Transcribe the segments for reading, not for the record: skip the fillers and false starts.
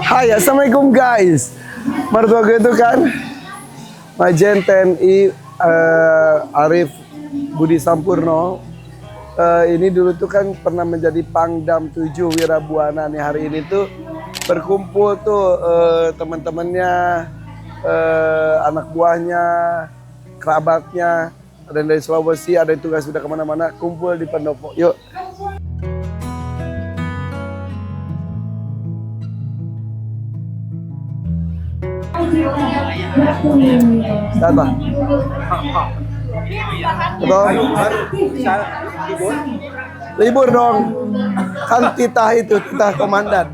Hai, assalamualaikum guys. Mertua gue itu kan Majen TNI Arif Budi Sampurno. Ini dulu tuh kan pernah menjadi Pangdam 7 Wirabuana nih. Hari ini tuh berkumpul tuh teman-temannya, anak buahnya, kerabatnya, ada yang dari Sulawesi, ada yang tugas sudah kemana-mana, kumpul di pendopo. Yuk. Apa? Betul? Libur dong. Kan titah itu, titah komandan.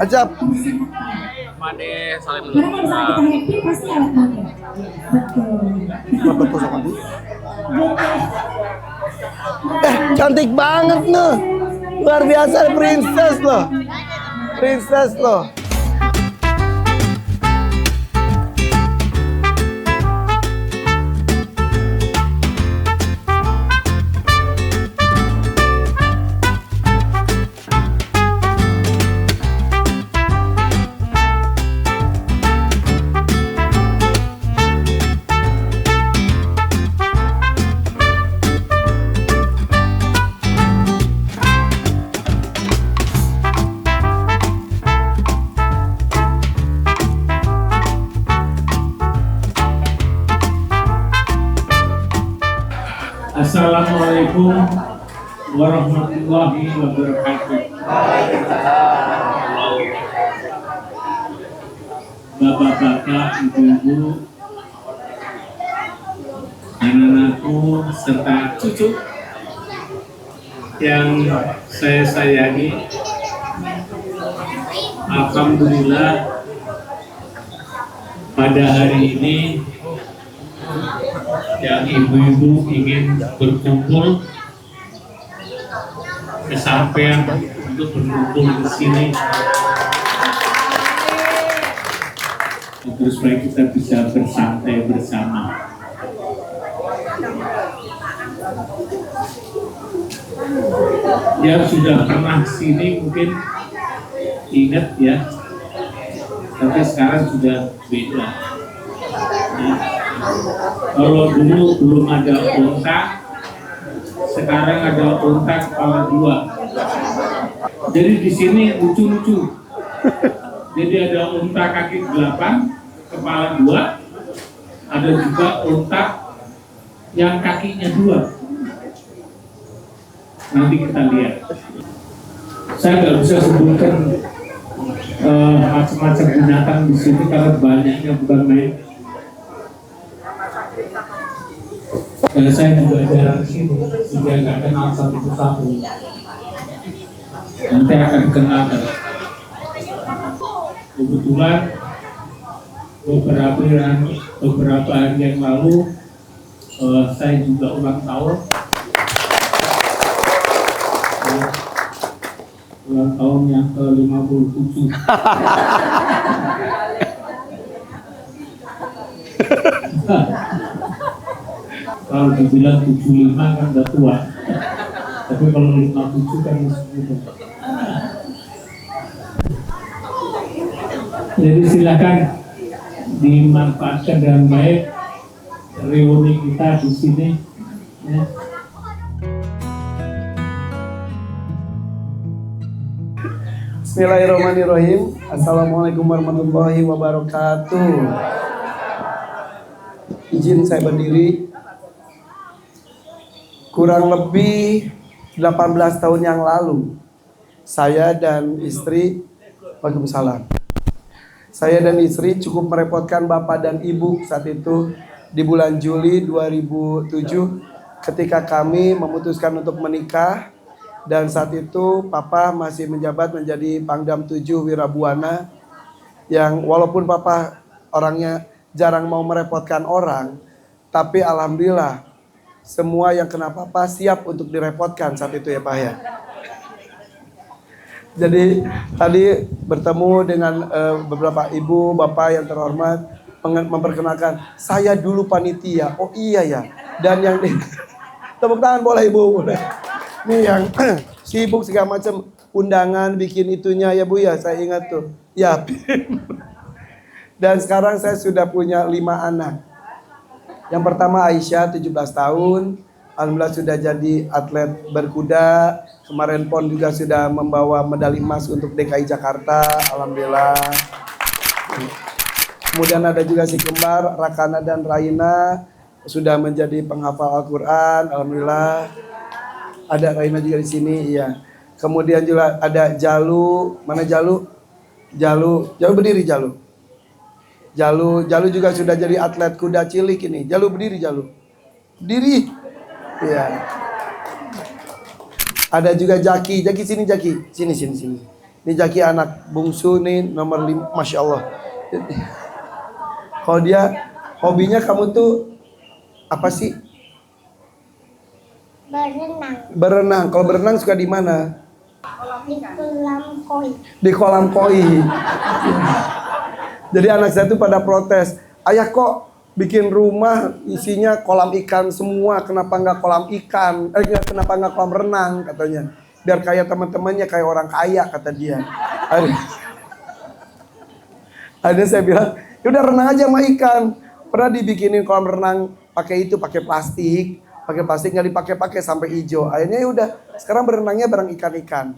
Acap. Made salim dulu. Cantik banget nih. Luar biasa, princess loh. Princess loh. Assalamualaikum warahmatullahi wabarakatuh. Bapak-bapak, ibu-ibu, anak-anakku, serta cucu yang saya sayangi, alhamdulillah pada hari ini yang ibu-ibu ingin berkumpul kesampaian untuk berkumpul di sini terus supaya kita bisa bersantai bersama. Yang sudah pernah sini mungkin ingat ya, tapi sekarang sudah beda. Kalau dulu belum ada unta, sekarang ada unta kepala 2. Jadi di sini lucu-lucu. Jadi ada unta kaki 8, kepala 2. Ada juga unta yang kakinya 2. Nanti kita lihat. Saya nggak bisa sebutkan macam-macam binatang di sini karena banyaknya, bukan main. Saya juga jarang sini, juga nggak kenal satu persatu. Nanti akan kenal. Kebetulan beberapa hari yang lalu saya juga ulang tahun. Ulang tahun yang ke-57. Kalau dibilang 75 kan udah tua, tapi kalau 57 kan masih muda. Jadi silakan dimanfaatkan dengan baik reuni kita di sini. Ya. Bismillahirrahmanirrahim. Assalamualaikum warahmatullahi wabarakatuh. Izin saya berdiri. Kurang lebih 18 tahun yang lalu, saya dan istri, Waalaikumsalam. Saya dan istri cukup merepotkan bapak dan ibu saat itu di bulan Juli 2007 ketika kami memutuskan untuk menikah, dan saat itu papa masih menjabat menjadi Pangdam 7 Wirabuana, yang walaupun papa orangnya jarang mau merepotkan orang, tapi alhamdulillah semua yang kena papa siap untuk direpotkan saat itu ya Pak ya. Jadi tadi bertemu dengan beberapa ibu, bapak yang terhormat, memperkenalkan saya dulu panitia. Oh iya ya. Dan yang tepuk tangan boleh ibu, boleh. Nih yang sibuk segala macam. undangan, bikin itunya ya Bu ya, saya ingat tuh. Ya. Dan sekarang saya sudah punya 5 anak. Yang pertama Aisyah 17 tahun. Alhamdulillah sudah jadi atlet berkuda. Kemarin PON juga sudah membawa medali emas untuk DKI Jakarta. Alhamdulillah. Kemudian ada juga si kembar Rakana dan Raina sudah menjadi penghafal Al-Quran. Alhamdulillah. Ada Raina juga di sini, iya. Kemudian juga ada Jalu. Mana Jalu? Jalu berdiri Jalu. Jalu juga sudah jadi atlet kuda cilik ini. Jalu berdiri Jalu. Berdiri. Iya. Ada juga Jaki sini Jaki. Sini. Ini Jaki anak bungsu nih nomor 5. Masya Allah. Kalau dia hobinya kamu tuh apa sih? Berenang. Kalau berenang suka di mana? Di kolam koi. Di kolam koi. Jadi anak saya tuh pada protes, ayah kok bikin rumah isinya kolam ikan semua, kenapa nggak kolam ikan? Kenapa nggak kolam renang katanya? Biar kayak teman-temannya kayak orang kaya kata dia. Ada saya bilang, ya udah renang aja sama ikan. Pernah dibikinin kolam renang pakai plastik nggak dipakai sampai hijau. Akhirnya ya udah, sekarang berenangnya bareng ikan-ikan.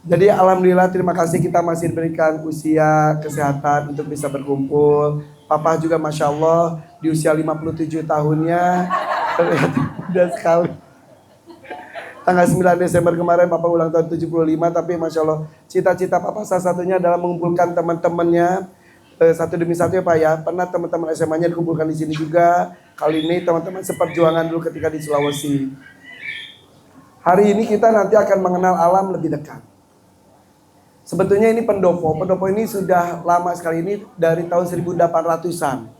Jadi alhamdulillah terima kasih kita masih diberikan usia kesehatan untuk bisa berkumpul. Papa juga Masya Allah di usia 57 tahunnya mudah sekali. Tanggal 9 Desember kemarin Papa ulang tahun 75, tapi Masya Allah cita-cita Papa salah satunya adalah mengumpulkan teman-temannya satu demi satu ya Pak ya. Pernah teman-teman SMA-nya dikumpulkan di sini juga. Kali ini teman-teman seperjuangan dulu ketika di Sulawesi. Hari ini kita nanti akan mengenal alam lebih dekat. Sebetulnya ini pendopo. Pendopo ini sudah lama sekali, ini dari tahun 1800-an.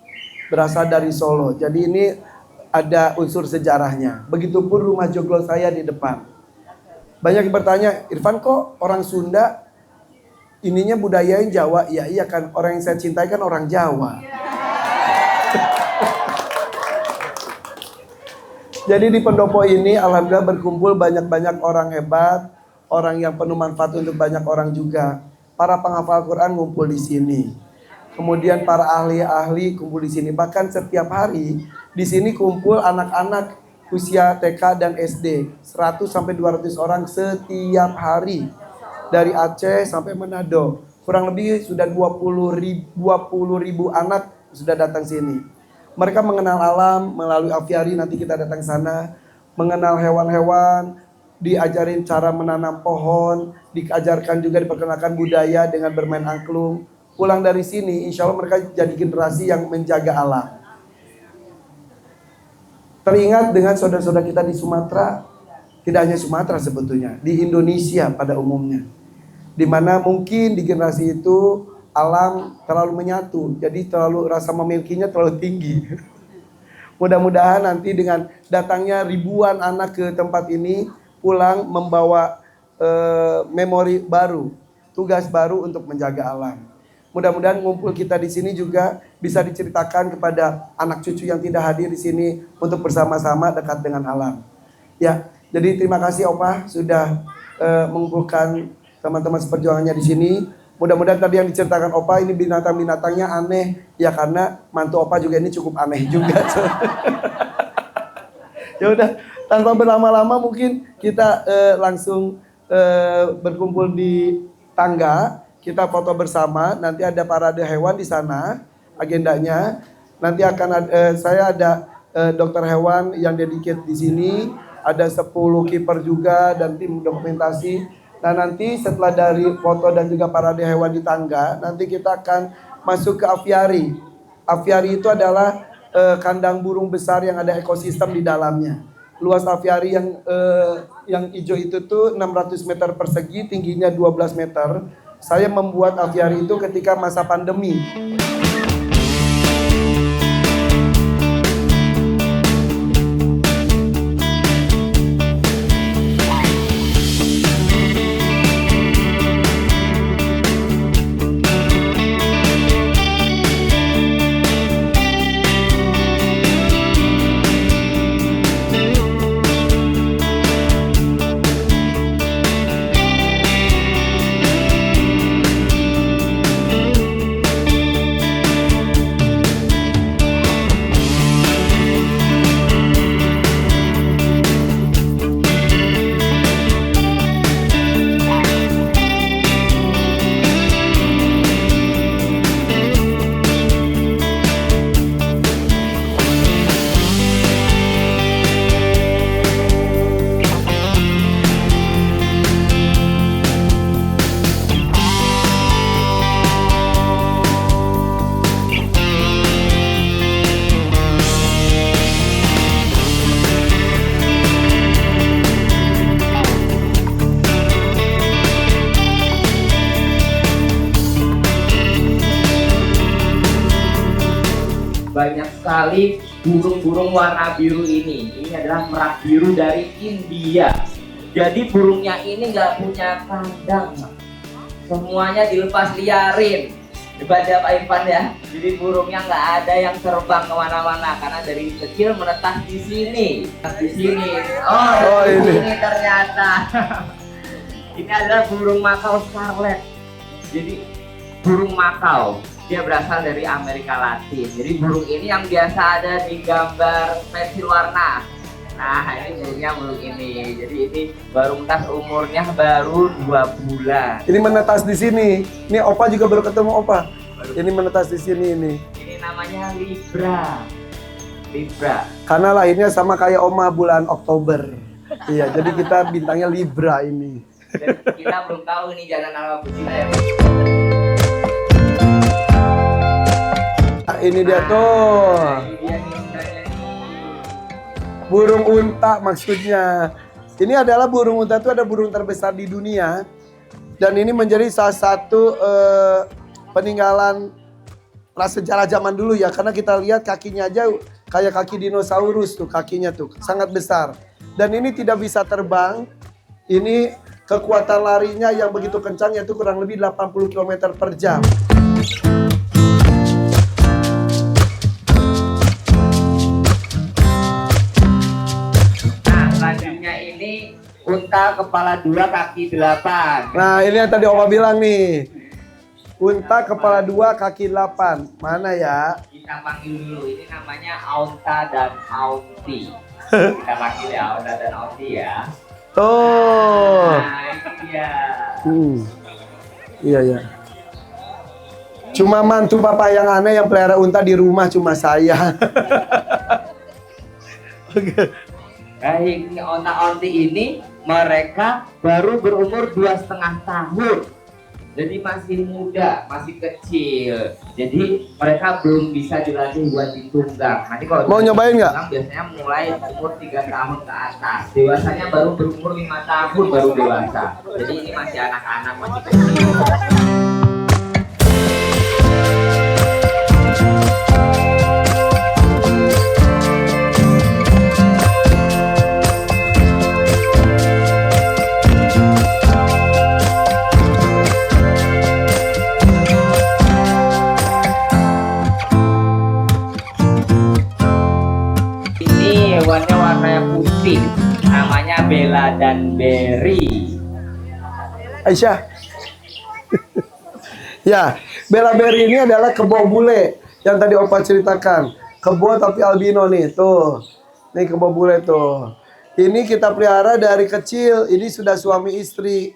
Berasal dari Solo. Jadi ini ada unsur sejarahnya. Begitupun rumah joglo saya di depan. Banyak yang bertanya, Irfan kok orang Sunda ininya budayain Jawa? Ya iya kan, orang yang saya cintai kan orang Jawa. Jadi di pendopo ini alhamdulillah berkumpul banyak-banyak orang hebat, orang yang penuh manfaat untuk banyak orang juga. Para penghafal Quran ngumpul di sini. Kemudian para ahli-ahli kumpul di sini. Bahkan setiap hari di sini kumpul anak-anak usia TK dan SD. 100 sampai 200 orang setiap hari. Dari Aceh sampai Manado. Kurang lebih sudah 20 ribu anak sudah datang sini. Mereka mengenal alam melalui aviari, nanti kita datang sana. Mengenal hewan-hewan, diajarin cara menanam pohon, diajarkan juga diperkenalkan budaya dengan bermain angklung. Pulang dari sini, insya Allah mereka jadi generasi yang menjaga alam. Teringat dengan saudara-saudara kita di Sumatera, tidak hanya Sumatera sebetulnya, di Indonesia pada umumnya. Dimana mungkin di generasi itu alam terlalu menyatu, jadi terlalu rasa memilikinya terlalu tinggi. Mudah-mudahan nanti dengan datangnya ribuan anak ke tempat ini, pulang membawa memori baru, tugas baru untuk menjaga alam. Mudah-mudahan ngumpul kita di sini juga bisa diceritakan kepada anak cucu yang tidak hadir di sini untuk bersama-sama dekat dengan alam. Ya, jadi terima kasih Opa sudah mengumpulkan teman-teman seperjuangannya di sini. Mudah-mudahan tadi yang diceritakan Opa ini binatang-binatangnya aneh, ya karena mantu Opa juga ini cukup aneh juga. Ya udah, tanpa berlama-lama mungkin kita langsung berkumpul di tangga, kita foto bersama. Nanti ada parade hewan di sana agendanya. Nanti akan saya ada dokter hewan yang dedicated di sini, ada 10 kiper juga dan tim dokumentasi. Nah nanti setelah dari foto dan juga parade hewan di tangga, nanti kita akan masuk ke aviari. Aviari itu adalah kandang burung besar yang ada ekosistem di dalamnya. Luas aviari yang hijau itu tuh 600 meter persegi, tingginya 12 meter. Saya membuat aviari itu ketika masa pandemi. sekali burung-burung warna biru ini. Ini adalah merak biru dari India. Jadi burungnya ini nggak punya kandang, semuanya dilepas liarin. Dibaca Pak Irfan ya. Jadi burungnya nggak ada yang terbang kemana-mana karena dari kecil menetas di sini. Di sini. Oh ini ternyata. Ini adalah burung makau scarlet. Jadi burung makau. Dia berasal dari Amerika Latin. Jadi burung ini yang biasa ada di gambar pensil warna. Nah ini burungnya burung ini. Jadi ini baru menetas, umurnya baru 2 bulan. Ini menetas di sini. Ini Opa juga baru ketemu Opa. Ini menetas di sini ini. Ini namanya Libra. Libra. Karena lahirnya sama kayak Oma bulan Oktober. Iya, jadi kita bintangnya Libra ini. Dan kita belum tahu ini jangan nama betina ya. Ini dia tuh. Ini dia nih undanya nih. Burung unta maksudnya. Ini adalah burung unta itu ada burung terbesar di dunia. Dan ini menjadi salah satu peninggalan prasejarah zaman dulu ya. Karena kita lihat kakinya aja kayak kaki dinosaurus tuh kakinya tuh. Sangat besar. Dan ini tidak bisa terbang. Ini kekuatan larinya yang begitu kencang yaitu kurang lebih 80 km per jam. Selanjutnya ini unta kepala 2 kaki 8. Nah ini yang tadi Oma bilang nih. Unta kepala 2 kaki 8. Mana ya? Kita panggil dulu, ini namanya Aunta dan Aunti. Kita panggil ya Aunta dan Aunti ya. Tuh. Nah ini dia. Iya ya. Cuma mantu papa yang aneh yang pelihara unta di rumah cuma saya. Baik, ini onta-onti ini mereka baru berumur 2,5 tahun. Jadi masih muda, masih kecil. Jadi mereka belum bisa dilatih buat ditunggang. Nanti kalau Mau nyobain nggak? biasanya mulai umur 3 tahun ke atas. Dewasanya baru berumur 5 tahun baru dewasa. Jadi ini masih anak-anak, masih kecil. Hewannya warnanya putih, namanya Bella dan Berry. Aisyah. Ya, Bella Berry ini adalah kebo bule yang tadi Opa ceritakan. Kebo tapi albino nih, tuh. Nih kebo bule tuh. Ini kita pelihara dari kecil, ini sudah suami istri.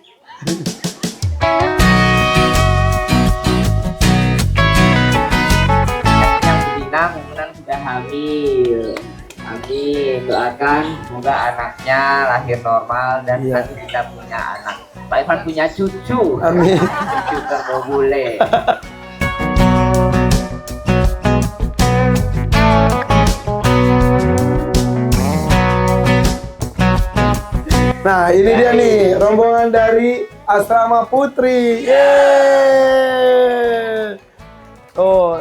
Yang betina kemudian sudah hamil. Amin, doakan semoga anaknya lahir normal dan nanti kita punya anak. Pak Irfan punya cucu. Amin. Cucu kerbau bule. Nah, ini dia nih rombongan dari Asrama Putri. Yeay. Oh,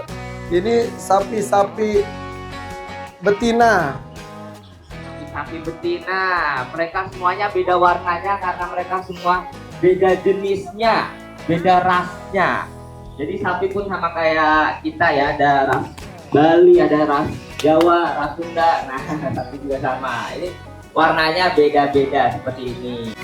ini sapi-sapi betina. Sapi betina, mereka semuanya beda warnanya karena mereka semua beda jenisnya, beda rasnya. Jadi sapi pun sama kayak kita ya, ada ras Bali, ada ras Jawa, ras Sunda. Nah, sapi juga sama. Ini warnanya beda-beda seperti ini.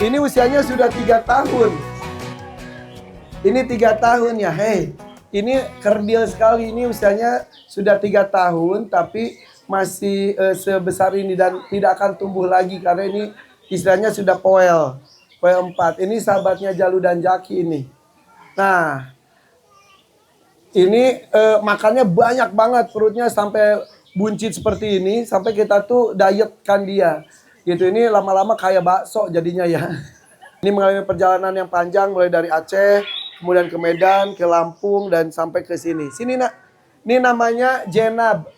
Ini usianya sudah 3 tahun. Ini 3 tahun ya, hei. Ini kerdil sekali. Ini usianya sudah 3 tahun, tapi masih sebesar ini dan tidak akan tumbuh lagi karena ini istilahnya sudah poel 4. Ini sahabatnya Jalu dan Jaki ini. Nah, ini makannya banyak banget, perutnya sampai buncit seperti ini, sampai kita tuh dietkan dia. Gitu, ini lama-lama kayak bakso jadinya ya. Ini mengalami perjalanan yang panjang mulai dari Aceh, kemudian ke Medan, ke Lampung dan sampai ke sini. Sini nak, ini namanya Jenab.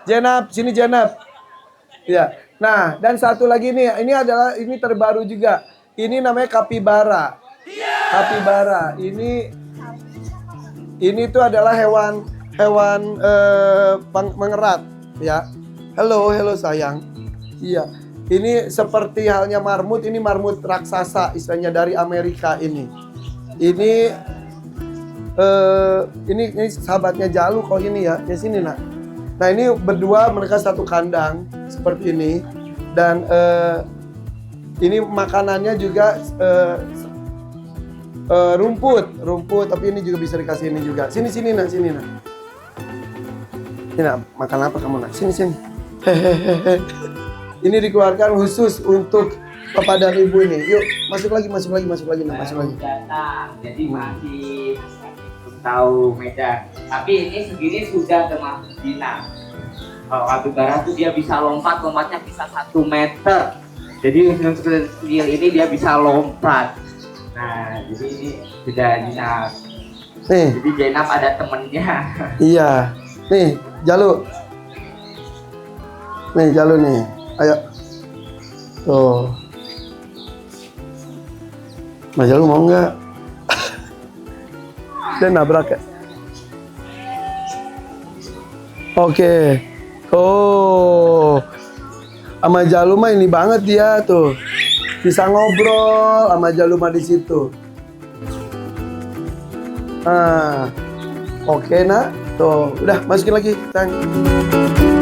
Jenab, sini Jenab. Ya. Nah, dan satu lagi nih, ini terbaru juga. Ini namanya kapibara. Kapibara. Ini tuh adalah hewan mengerat, ya. Halo sayang. Iya. Ini seperti halnya marmut, ini marmut raksasa istilahnya dari Amerika ini. Ini sahabatnya Jalu kok ini ya. Di sini nak. Nah, ini berdua mereka satu kandang seperti ini dan ini makanannya juga rumput, tapi ini juga bisa dikasih ini juga. Sini nak. Sini nak, makan apa kamu nak? Sini. Hehehe. Ini dikeluarkan khusus untuk Bapak dan Ibu ini. Yuk, masuk lagi. Datang, jadi masih belum tahu medan. Tapi ini segini sudah termasuk jinak. Kalau kapibara tuh dia bisa lompatnya bisa 1 meter. Jadi untuk kecil ini dia bisa lompat. Nah, jadi ini sudah jinak. Nih. Jadi Jenab ada temennya. Iya. Nih, Jalu. Nih. Ayo. Tuh. Mas Jalu mau nggak? Dia nabrak ya? Oke. Oh. Sama Jalu mah ini banget dia tuh. Bisa ngobrol sama Jalu mah di situ. Oke nak. Tuh, udah masukin lagi. Thank you.